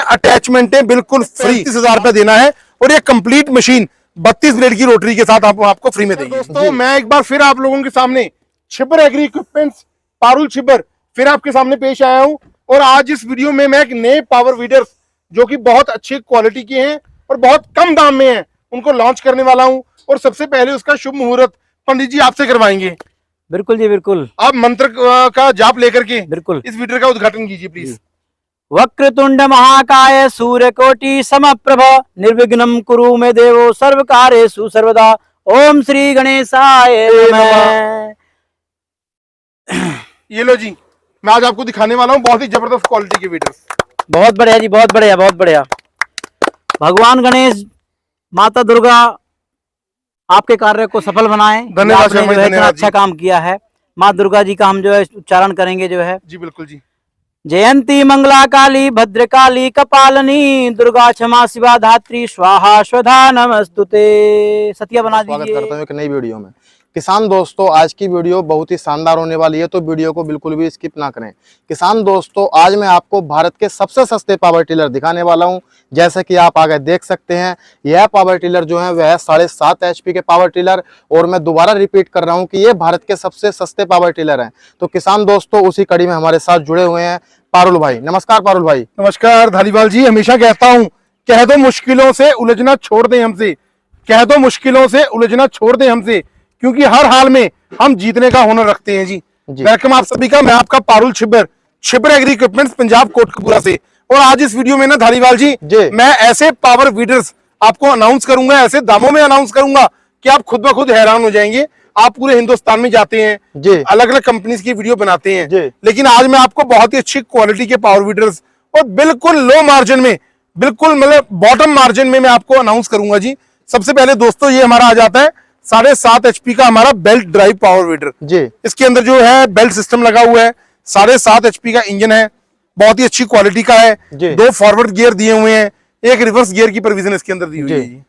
Attachment है बिल्कुल free, 30,000 रुपए देना है और ये कंप्लीट मशीन 32 ब्लेड की रोटरी के साथ आपको फ्री में देंगे। दोस्तों मैं एक बार फिर आप लोगों के सामने छिब्बर एग्री इक्विपमेंट्स पारुल छिब्बर फिर आपके सामने पेश आया हूं और आज इस वीडियो में मैं एक नए पावर वीडर्स जो कि बहुत अच्छी क्वालिटी के हैं और बहुत कम दाम में हैं उनको लॉन्च करने वाला हूं और सबसे पहले उसका शुभ मुहूर्त पंडित जी आपसे करवाएंगे। बिल्कुल जी बिल्कुल। आप मंत्र का जाप लेकर के बिल्कुल इस वीडियो का उद्घाटन कीजिए प्लीज। वक्रतुंड महाकाय सूर्यकोटि समप्रभ निर्विघ्नं कुरु मे देवो सर्व कार्येषु सर्वदा। ओम श्री गणेशाय नमः। ये लो जी, मैं आज आपको दिखाने वाला हूँ बहुत ही जबरदस्त क्वालिटी के वीडर्स। बहुत बढ़िया जी, बहुत बढ़िया, बहुत बढ़िया। भगवान गणेश माता दुर्गा आपके कार्य को सफल बनाएं। धन्यवाद। आपने जो है इतना अच्छा काम किया है। माँ दुर्गा जी का हम जो है उच्चारण करेंगे जो है। जी बिल्कुल जी। जयंती मंगला काली भद्रकाली कपालनी दुर्गा क्षमा शिवा धात्री स्वाहा स्वधा नमस्तुते। सत्या बना दीजिए। स्वागत करता हूँ एक नई वीडियो में। किसान दोस्तों, आज की वीडियो बहुत ही शानदार होने वाली है, तो वीडियो को बिल्कुल भी स्किप ना करें। किसान दोस्तों, आज मैं आपको भारत के सबसे सस्ते पावर टिलर दिखाने वाला हूं। जैसे कि आप आगे देख सकते हैं, यह पावर टिलर जो है वह 7.5 HP के पावर टिलर, और मैं दोबारा रिपीट कर रहा हूं कि ये भारत के सबसे सस्ते पावर टिलर हैं। तो किसान दोस्तों, उसी कड़ी में हमारे साथ जुड़े हुए हैं पारुल भाई। नमस्कार पारुल भाई। नमस्कार धालीवाल जी। हमेशा कहता हूँ, कह दो मुश्किलों से उलझना छोड़ दें हमसे, कह दो मुश्किलों से उलझना छोड़ दें हमसे, क्योंकि हर हाल में हम जीतने का हुनर रखते हैं जी। वेलकम आप सभी का। मैं आपका पारुल छिब्बर एग्री इक्विपमेंट्स पंजाब कोटकपूरा से। और आज इस वीडियो में ना धालीवाल जी मैं ऐसे पावर वीडर्स आपको अनाउंस करूंगा, ऐसे दामों में अनाउंस करूंगा कि आप खुद ब खुद हैरान हो जाएंगे। आप पूरे हिंदुस्तान में जाते हैं, अलग अलग कंपनीज की वीडियो बनाते हैं, लेकिन आज मैं आपको बहुत ही अच्छी क्वालिटी के पावर वीडर्स और बिल्कुल लो मार्जिन में, बिल्कुल मतलब बॉटम मार्जिन में मैं आपको अनाउंस करूंगा जी। सबसे पहले दोस्तों ये हमारा आ जाता है 7.5 HP का हमारा बेल्ट ड्राइव पावर वीडर जी। इसके अंदर जो है बेल्ट सिस्टम लगा हुआ है, 7.5 HP का इंजन है, बहुत ही अच्छी क्वालिटी का है। 2 फॉरवर्ड गियर दिए हुए हैं, एक रिवर्स गियर की प्रोविजन इसके अंदर दी हुई है जी।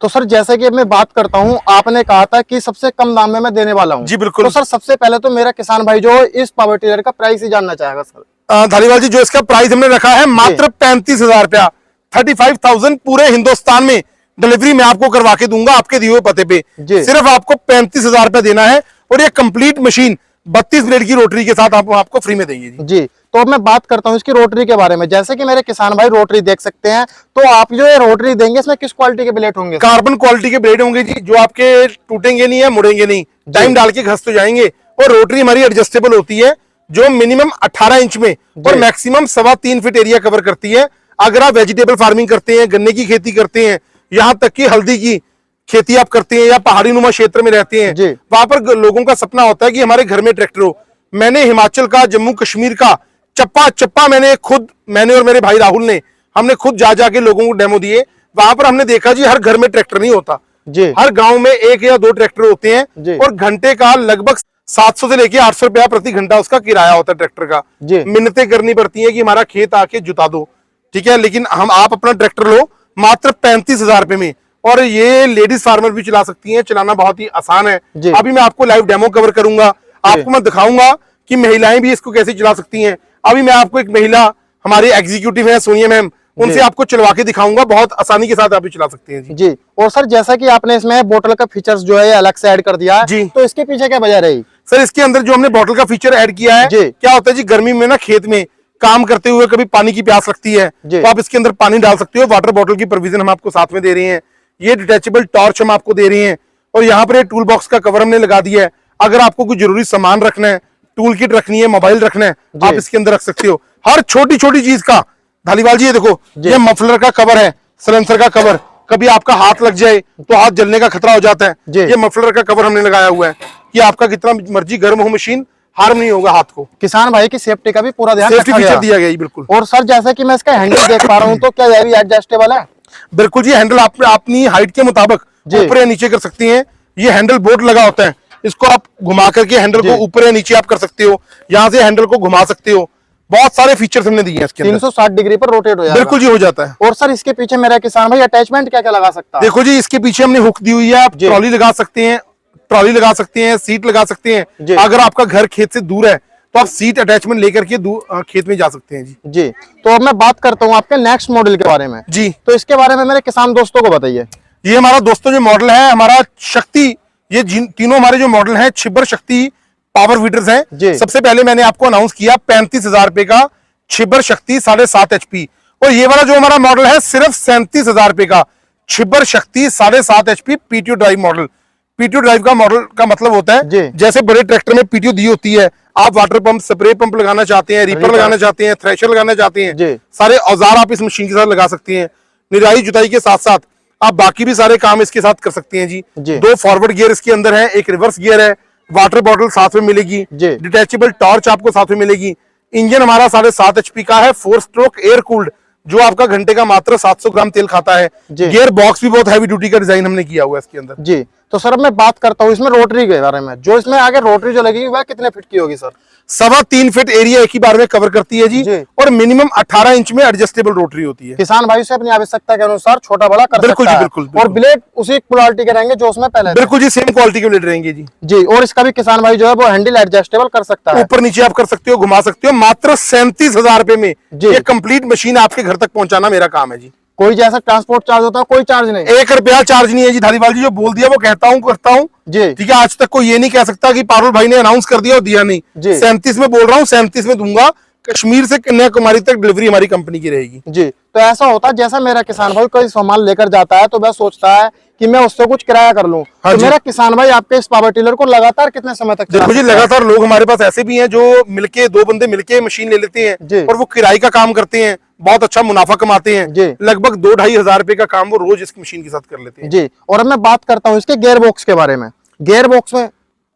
तो सर जैसे कि मैं बात करता हूं, आपने कहा था कि सबसे कम दाम में मैं देने वाला हूं। जी बिल्कुल। तो सर सबसे पहले तो मेरा किसान भाई जो इस पावर टिलर का प्राइस ही जानना चाहेगा सर। धालीवाल जी, जो इसका प्राइस हमने रखा है मात्र 35,000 रुपया, 35,000 पूरे हिंदुस्तान में डिलीवरी मैं आपको करवा के दूंगा आपके दिए हुए पते पे। सिर्फ आपको 35,000 रुपया देना है और ये कंप्लीट मशीन 32 ब्लेड की रोटरी के साथ आपको फ्री में देंगे जी। तो अब मैं बात करता हूँ इसकी रोटरी के बारे में। जैसे कि मेरे किसान भाई रोटरी देख सकते हैं, तो आप जो ये रोटरी देंगे इसमें किस क्वालिटी के ब्लेड होंगे? कार्बन क्वालिटी के ब्लेड होंगे जी, जो आपके टूटेंगे नहीं है, मुड़ेंगे नहीं, टाइम डाल के घस तो जाएंगे। और रोटरी हमारी एडजस्टेबल होती है, जो मिनिमम 18 इंच में और मैक्सिमम 3.25 फीट एरिया कवर करती है। अगर आप वेजिटेबल फार्मिंग करते हैं, गन्ने की खेती करते हैं, यहाँ तक कि हल्दी की खेती आप करते हैं, या पहाड़ी नुमा क्षेत्र में रहते हैं, वहां पर लोगों का सपना होता है कि हमारे घर में ट्रैक्टर हो। मैंने हिमाचल का, जम्मू कश्मीर का चप्पा मैंने और मेरे भाई राहुल ने, हमने खुद जा जाके लोगों को डेमो दिए। वहां पर हमने देखा जी हर घर में ट्रैक्टर नहीं होता, हर गांव में 1 या 2 ट्रैक्टर होते हैं और घंटे का लगभग 700 से लेके 800 रुपया प्रति घंटा उसका किराया होता है ट्रैक्टर का। मिन्नतें करनी पड़ती है कि हमारा खेत आके जुता दो, ठीक है, लेकिन आप अपना ट्रैक्टर लो मात्र 35,000 रुपए में। और ये लेडीज फार्मर भी चला सकती हैं, चलाना बहुत ही आसान है। अभी मैं आपको लाइव डेमो कवर करूंगा, आपको मैं दिखाऊंगा कि महिलाएं भी इसको कैसे चला सकती हैं। अभी मैं आपको एक महिला हमारी एग्जीक्यूटिव है सोनिया मैम, उनसे आपको चलवा के दिखाऊंगा, बहुत आसानी के साथ आप भी चला सकते हैं जी। और सर जैसा कि आपने इसमें बोतल का फीचर्स जो है अलग से ऐड कर दिया है जी, तो इसके पीछे क्या वजह रही? सर इसके अंदर जो हमने बोतल का फीचर ऐड किया है, क्या होता है जी, गर्मी में ना खेत में काम करते हुए कभी पानी की प्यास लगती है, तो आप इसके अंदर पानी डाल सकते हो। वाटर बॉटल की प्रोविजन हम आपको साथ में दे रहे हैं। ये डिटैचेबल टॉर्च हम आपको दे रहे हैं और यहाँ पर टूल बॉक्स का कवर हमने लगा दिया है। अगर आपको कोई जरूरी सामान रखना है, टूल किट रखनी है, मोबाइल रखना है, आप इसके अंदर रख सकते हो। हर छोटी छोटी चीज का धालीवाल जी, ये देखो, ये मफलर का कवर है, सिलेंसर का कवर, कभी आपका हाथ लग जाए तो हाथ जलने का खतरा हो जाता है। ये मफलर का कवर हमने लगाया हुआ है कि आपका कितना मर्जी गर्म हो मशीन, हार्म नहीं होगा हाथ को। किसान भाई की सेफ्टी का भी पूरा ध्यान सेफ्टी फीचर दिया गया बिल्कुल। और सर जैसे कि मैं इसका हैंडल देख पा रहा हूँ, तो क्या ये भी एडजस्टेबल है? बिल्कुल जी, हैंडल आप अपनी हाइट के मुताबिक ऊपर या नीचे कर सकती हैं। ये हैंडल बोर्ड लगा होता है, इसको आप घुमा करके हैंडल को ऊपर या नीचे आप कर सकते हो, यहाँ से हैंडल को घुमा सकते हो। बहुत सारे फीचर्स हमने दिए हैं इसके अंदर। 360 डिग्री पर रोटेट हो जाएगा। बिल्कुल जी, हो जाता है। और सर इसके पीछे मेरा किसान भाई अटैचमेंट क्या क्या लगा सकता है? देखो जी, इसके पीछे हमने हुक दी हुई है, आप ट्रॉली लगा सकते हैं, सीट लगा सकते हैं। अगर आपका घर खेत से दूर है तो आप सीट अटैचमेंट लेकर के खेत में जा सकते हैं जी। जी, तो अब मैं बात करता हूँ आपके नेक्स्ट मॉडल के बारे में जी। तो इसके बारे में मेरे किसान दोस्तों को बताइए। ये हमारा दोस्तों जो मॉडल है हमारा शक्ति, ये तीनों हमारे जो मॉडल हैं छिब्बर शक्ति पावर वीडर्स हैं। सबसे पहले मैंने आपको अनाउंस किया 35,000 रुपए का छिब्बर शक्ति 7.5 HP, और ये वाला जो हमारा मॉडल है सिर्फ 37,000 रुपए का छिब्बर शक्ति 7.5 HP PTO drive model. PTO drive का मॉडल का मतलब होता है जैसे बड़े ट्रैक्टर में पीटीओ दी होती है, आप वाटर पंप, स्प्रे पंप लगाना चाहते हैं, रीपर लगाना चाहते हैं, थ्रेशर लगाना चाहते हैं, सारे औजार आप इस मशीन के साथ लगा सकते हैं। निराई जुताई के साथ साथ आप बाकी भी सारे काम इसके साथ कर सकते हैं जी। 2 फॉरवर्ड गियर इसके अंदर है, एक रिवर्स गियर है, वाटर बॉटल साथ में मिलेगी, डिटैचेबल टॉर्च आपको साथ में मिलेगी। इंजन हमारा 7.5 HP का है, 4 स्ट्रोक एयर कूल्ड, जो आपका घंटे का मात्र 700 ग्राम तेल खाता है। गियर बॉक्स भी बहुत हैवी ड्यूटी का डिजाइन हमने किया हुआ है इसके अंदर जी। तो सर अब मैं बात करता हूँ इसमें रोटरी के बारे में, जो इसमें आगे रोटरी जो लगेगी वह कितने फीट की होगी सर? 3.25 फीट एरिया एक ही बार में कवर करती है जी, और मिनिमम 18 इंच में एडजस्टेबल रोटरी होती है। किसान भाई से अपनी आवश्यकता के अनुसार छोटा बड़ा कर बिल्कुल सकता जी, है। बिल्कुल। और ब्लेड उसी क्वालिटी के रहेंगे जो उसमें पहले बिल्कुल जी, सेम क्वालिटी के ब्लेड रहेंगे जी। जी, और इसका भी किसान भाई जो है वो हैंडल एडजस्टेबल कर सकता है, ऊपर नीचे आप कर सकते हो, घुमा सकते हो। मात्र 37,000 रुपए में ये कंप्लीट मशीन आपके घर तक पहुंचाना मेरा काम है जी। कोई जैसा ट्रांसपोर्ट चार्ज होता है कोई चार्ज नहीं, 1 रुपया चार्ज नहीं है जी। धारीवाल जी जो बोल दिया वो कहता हूँ, करता हूँ जी। ठीक है, आज तक कोई ये नहीं कह सकता कि पारुल भाई ने अनाउंस कर दिया और दिया नहीं। 37 में बोल रहा हूँ, 37 में दूंगा। कश्मीर से कन्याकुमारी तक डिलीवरी हमारी कंपनी की रहेगी जी। तो ऐसा होता है जैसा मेरा किसान भाई कोई सामान लेकर जाता है तो वह सोचता है कि मैं उससे कुछ किराया कर लूं। तो मेरा किसान भाई आपके इस पावर टिलर को लगातार कितने समय तक? देखो जी, लगातार लोग हमारे पास ऐसे भी हैं जो मिलके 2 बंदे मिलके मशीन ले लेते हैं और वो किराए का काम करते हैं, बहुत अच्छा मुनाफा कमाते हैं। लगभग 2-2.5 हजार रुपए का काम वो रोज इस मशीन के साथ कर लेते हैं जी। और अब मैं बात करता हूँ इसके गियर बॉक्स के बारे में। गियर बॉक्स में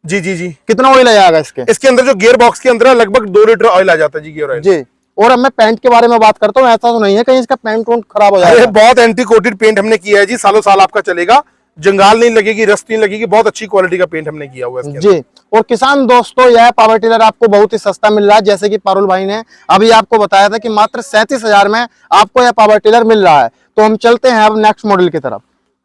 जी जी जी कितना ऑयल आ जाएगा इसके अंदर? जो गियर बॉक्स के अंदर लगभग 2 लीटर ऑयल आ जाता है जी, गियर ऑयल जी। और अब मैं पेंट के बारे में बात करता हूँ, ऐसा तो नहीं है कहीं इसका पेंट खराब हो जाएगा? बहुत एंटी कोटेड पेंट हमने किया है जी, सालों साल आपका चलेगा, जंगाल नहीं लगेगी, रस्ट नहीं लगेगी, बहुत अच्छी क्वालिटी का पेंट हमने किया हुआ है जी। और किसान दोस्तों यह पावर टिलर आपको बहुत ही सस्ता मिल रहा है, जैसे कि पारुल भाई ने अभी आपको बताया था कि मात्र 37,000 में आपको यह पावर टिलर मिल रहा है। तो हम चलते हैं अब नेक्स्ट मॉडल की तरफ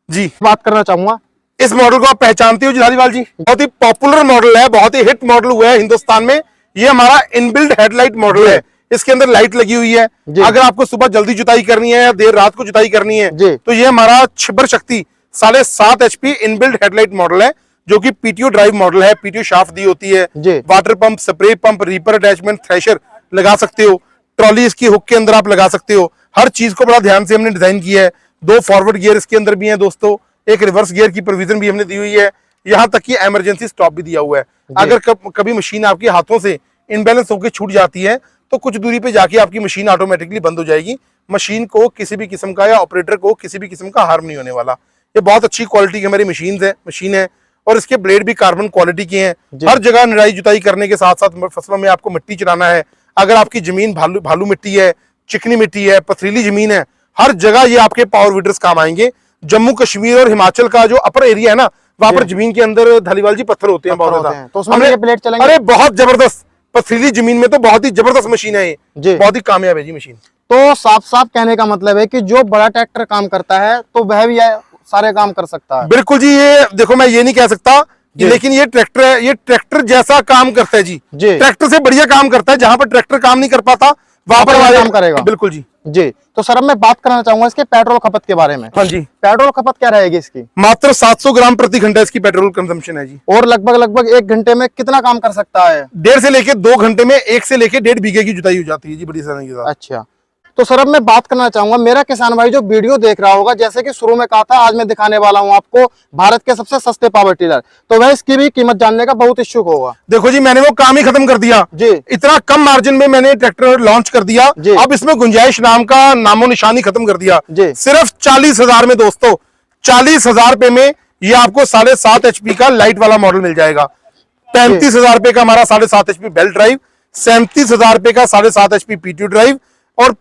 जी। बात करना चाहूंगा इस मॉडल को आप पहचानते हो जी धारीवाल जी? बहुत ही पॉपुलर मॉडल है, बहुत ही हिट मॉडल हुआ है हिंदुस्तान में। ये हमारा इनबिल्ट हेडलाइट मॉडल है, इसके अंदर लाइट लगी हुई है। अगर आपको सुबह जल्दी जुताई करनी है या देर रात को जुताई करनी है तो ये हमारा छिब्बर शक्ति 7.5 HP इनबिल्ट हेडलाइट मॉडल है, जो कि पीटीओ ड्राइव मॉडल है। पीटीओ शाफ्ट दी होती है, water pump, spray pump, reaper attachment, thresher लगा सकते हो, ट्रॉली इसकी हुक के अंदर आप लगा सकते हो। हर चीज को बड़ा ध्यान से हमने डिजाइन किया है। 2 फॉरवर्ड गियर इसके अंदर भी हैं दोस्तों, एक रिवर्स गियर की प्रोविजन भी हमने दी हुई है, यहाँ तक कि इमरजेंसी स्टॉप भी दिया हुआ है। अगर कभी मशीन आपके हाथों से इनबैलेंस होकर छूट जाती है तो कुछ दूरी पे जाके आपकी मशीन ऑटोमेटिकली बंद हो जाएगी। मशीन को किसी भी किस्म का या ऑपरेटर को किसी भी किस्म का हार्म नहीं होने वाला। ये बहुत अच्छी क्वालिटी की हमारी मशीन है और इसके ब्लेड भी कार्बन क्वालिटी के हैं। हर जगह निराई जुताई करने के साथ साथ फसलों में आपको मिट्टी चलाना है, अगर आपकी जमीन भालू मिट्टी है, चिकनी मिट्टी है, पथरीली जमीन है, हर जगह ये आपके पावर वीडर्स काम आएंगे। जम्मू कश्मीर और हिमाचल का जो अपर एरिया है ना, वहां पर जमीन के अंदर धालीवाल जी पत्थर होते हैं बहुत ज्यादा, तो उसमें ये ब्लेड चलेंगे। अरे बहुत जबरदस्त, पथरीली जमीन में तो बहुत ही जबरदस्त मशीन है ये, बहुत ही कामयाब है जी मशीन। तो साफ साफ कहने का मतलब है कि जो बड़ा ट्रैक्टर काम करता है तो वह भी सारे काम कर सकता है। बिल्कुल जी। ये देखो, मैं ये नहीं कह सकता लेकिन ये ट्रैक्टर है, ये ट्रैक्टर जैसा काम करता है जी। ट्रैक्टर से बढ़िया काम करता है। जहां पर ट्रैक्टर काम नहीं कर पाता वहां पर काम करेगा। बिल्कुल जी जी। तो सर अब मैं बात करना चाहूंगा इसके पेट्रोल खपत के बारे में। हाँ जी। पेट्रोल खपत क्या रहेगी इसकी? मात्र 700 ग्राम प्रति घंटा इसकी पेट्रोल कंजम्पशन है जी। और लगभग 1 घंटे में कितना काम कर सकता है? 1.5 से लेके 2 घंटे में 1 से लेके 1.5 बीघे की जुताई हो जाती है जी, बड़ी आसानी के साथ। अच्छा। तो सर अब मैं बात करना चाहूंगा, मेरा किसान भाई जो वीडियो देख रहा होगा, जैसे कि शुरू में कहा था, आज मैं दिखाने वाला हूं आपको भारत के सबसे सस्ते पावर टिलर, तो वह इसकी भी कीमत जानने का बहुत इच्छुक होगा। देखो जी, मैंने वो काम ही खत्म कर दिया जी। इतना कम मार्जिन में मैंने ट्रैक्टर लॉन्च कर दिया, अब इसमें गुंजाइश नाम का नामो निशानी खत्म कर दिया। सिर्फ 40,000 में दोस्तों, 40,000 रुपए में ये आपको 7.5 HP का लाइट वाला मॉडल मिल जाएगा। 35,000 रुपए का हमारा 7.5 HP बेल्ट ड्राइव, 37,000 रुपए का 7.5 HP पीटीओ ड्राइव और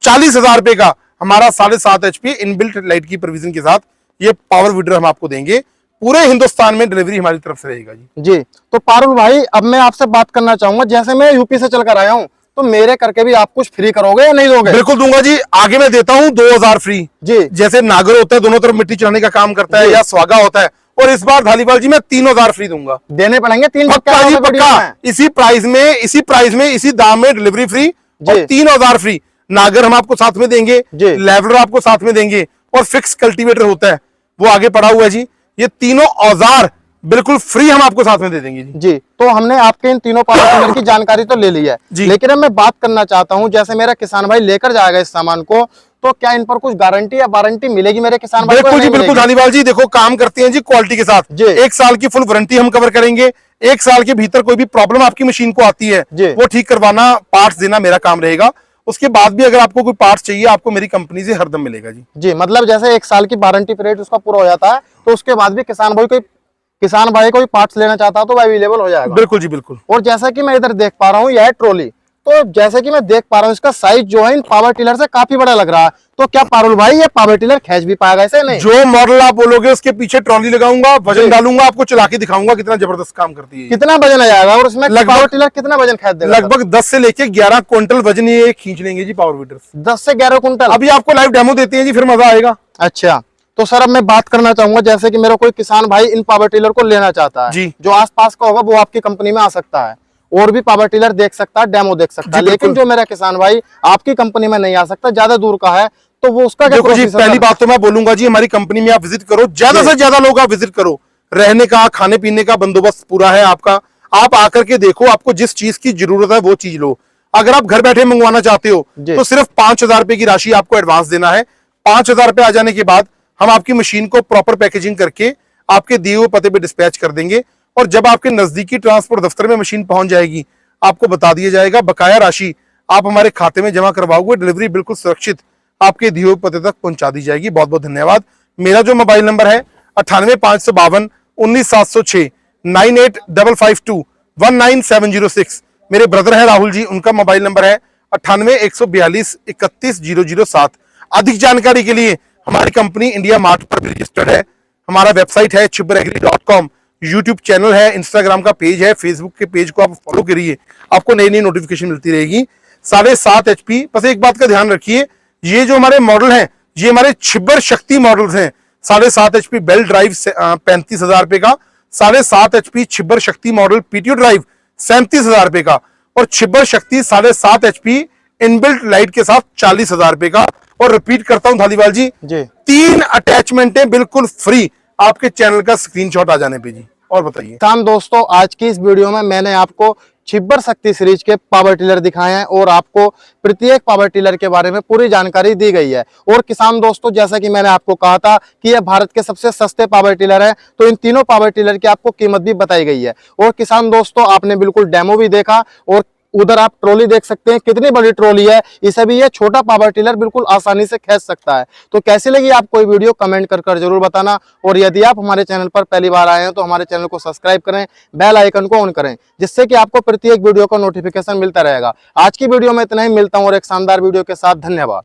40,000 रुपए का हमारा 7.5 HP इनबिल्ट लाइट की प्रोविजन के साथ ये पावर वीडर हम आपको देंगे। पूरे हिंदुस्तान में डिलीवरी हमारी तरफ से रहेगा जी। तो पारुल भाई अब मैं आपसे बात करना चाहूंगा, जैसे मैं यूपी से चलकर आया हूँ, तो मेरे करके भी आप कुछ फ्री करोगे या नहीं दोगे? बिल्कुल दूंगा जी। आगे मैं देता हूँ 2,000 फ्री जी। जैसे नागर होता है, दोनों तरफ मिट्टी चढ़ाने का काम करता है, या स्वागा होता है, और इस बार धालीवाल जी मैं 3000 फ्री दूंगा। देने पड़ेंगे 3 पक्का जी पक्का, इसी प्राइस में इसी दाम में डिलीवरी फ्री और 3000 फ्री। नागर हम आपको साथ में देंगे, लेवलर आपको साथ में देंगे और फिक्स कल्टीवेटर होता है वो आगे पड़ा हुआ है जी। ये तीनों औजार बिल्कुल फ्री हम आपको साथ में दे देंगे जी। तो हमने आपके इन तीनों पावर टिलर की जानकारी तो ले ली है, लेकिन अब मैं बात करना चाहता हूं, जैसे मेरा किसान भाई लेकर जाएगा इस सामान को, तो क्या इन पर कुछ गारंटी या वारंटी मिलेगी मेरे किसान भाई को? बिल्कुल जी बिल्कुल धालीवाल जी, देखो काम करते हैं जी क्वालिटी के साथ। 1 साल की फुल वारंटी हम कवर करेंगे। 1 साल के भीतर कोई भी प्रॉब्लम आपकी मशीन को आती है वो ठीक करवाना, पार्ट्स देना मेरा काम रहेगा। उसके बाद भी अगर आपको कोई पार्ट्स चाहिए आपको मेरी कंपनी से हरदम मिलेगा जी। मतलब जैसे 1 साल की वारंटी पीरियड उसका पूरा हो जाता है तो उसके बाद भी किसान भाई कोई पार्ट्स लेना चाहता है तो वो अवेलेबल हो जाएगा। बिल्कुल जी बिल्कुल। और जैसा कि मैं इधर देख पा रहा हूँ यह ट्रॉली, तो जैसे कि मैं देख पा रहा हूँ इसका साइज जो है इन पावर टिलर से काफी बड़ा लग रहा है, तो क्या पारुल भाई ये पावर टिलर खींच भी पाएगा ऐसे? नहीं, जो मॉडल आप बोलोगे उसके पीछे ट्रॉली लगाऊंगा, वजन डालूंगा, आपको चला के दिखाऊंगा कितना जबरदस्त काम करती है। कितना वजन आ जाएगा और उसमें पावर टिलर कितना वजन खींच देगा? लगभग 10 से लेके 11 क्विंटल वजन ये खींच लेंगे जी पावर वीडर। 10 से 11 क्विंटल। अभी आपको लाइव डेमो देते हैं जी, फिर मजा आएगा। अच्छा, तो सर अब मैं बात करना चाहूंगा, जैसे कि मेरा कोई किसान भाई इन पावर टिलर को लेना चाहता है जी, जो आसपास का होगा वो आपकी कंपनी में आ सकता है और भी पावर टिलर देख सकता है, डेमो देख सकता है, लेकिन जो मेरा किसान भाई आपकी कंपनी में नहीं आ सकता, ज्यादा दूर का है, तो वो उसका क्या प्रोसेस है? पहली बात तो मैं बोलूंगा जी हमारी कंपनी में आप विजिट करो, ज्यादा से ज्यादा लोग आप विजिट करो, रहने का खाने पीने का बंदोबस्त पूरा है आपका। आप आकर के देखो, आपको जिस चीज की जरूरत है वो चीज लो। अगर आप घर बैठे मंगवाना चाहते हो तो सिर्फ 5000 रुपए की राशि आपको एडवांस देना है। 5000 रुपए आ जाने के बाद हम आपकी मशीन को प्रॉपर पैकेजिंग करके आपके दिए हुए पते पे डिस्पैच कर देंगे और जब आपके नजदीकी ट्रांसपोर्ट दफ्तर में मशीन पहुंच जाएगी आपको बता दिया जाएगा, बकाया राशि आप हमारे खाते में जमा करवाओगे, डिलीवरी बिल्कुल सुरक्षित आपके दिए हुए पते तक पहुंचा दी जाएगी। बहुत बहुत धन्यवाद। मेरा जो मोबाइल नंबर है 98 552 19 706 98 552 19706। मेरे ब्रदर है राहुल जी, उनका मोबाइल नंबर है 98 142 31 007। अधिक जानकारी के लिए हमारी कंपनी इंडिया मार्ट पर रजिस्टर्ड है। हमारा वेबसाइट है chibberagri.com, यूट्यूब चैनल है, इंस्टाग्राम का पेज है, फेसबुक के पेज को आप फॉलो करिए, आपको नई नई नोटिफिकेशन मिलती रहेगी। 7.5 HP। बस एक बात का ध्यान रखिए, ये जो हमारे मॉडल हैं ये हमारे छिब्बर शक्ति मॉडल्स हैं। 7.5 HP बेल्ट ड्राइव 35,000 रुपए का, 7.5 HP छिब्बर शक्ति मॉडल पीटीओ ड्राइव 37,000 रुपए का और छिब्बर शक्ति 7.5 HP इनबिल्ट लाइट के साथ 40,000 रुपए का। और रिपीट करता हूं धालीवाल जी 3 अटैचमेंट है बिल्कुल फ्री आपके चैनल का स्क्रीनशॉट आ जाने पे जी। और बताइए किसान दोस्तों, आज की इस वीडियो में मैंने आपको छिब्बर शक्ति सीरीज के पावर टिलर दिखाए हैं और आपको प्रत्येक पावर टिलर के बारे में पूरी जानकारी दी गई है। और किसान दोस्तों, जैसा कि मैंने आपको कहा था कि यह भारत के सबसे सस्ते पावर टिलर है, तो इन तीनों पावर टिलर की आपको कीमत भी बताई गई है। और किसान दोस्तों, आपने बिल्कुल डेमो भी देखा और उधर आप ट्रॉली देख सकते हैं, कितनी बड़ी ट्रॉली है। इसे भी ये छोटा पावर टिलर बिल्कुल आसानी से खींच सकता है। तो कैसी लगी आपको ये वीडियो कमेंट कर जरूर बताना। और यदि आप हमारे चैनल पर पहली बार आए हैं तो हमारे चैनल को सब्सक्राइब करें, बेल आइकन को ऑन करें, जिससे कि आपको प्रत्येक वीडियो का नोटिफिकेशन मिलता रहेगा। आज की वीडियो में इतना ही, मिलता हूं और एक शानदार वीडियो के साथ। धन्यवाद।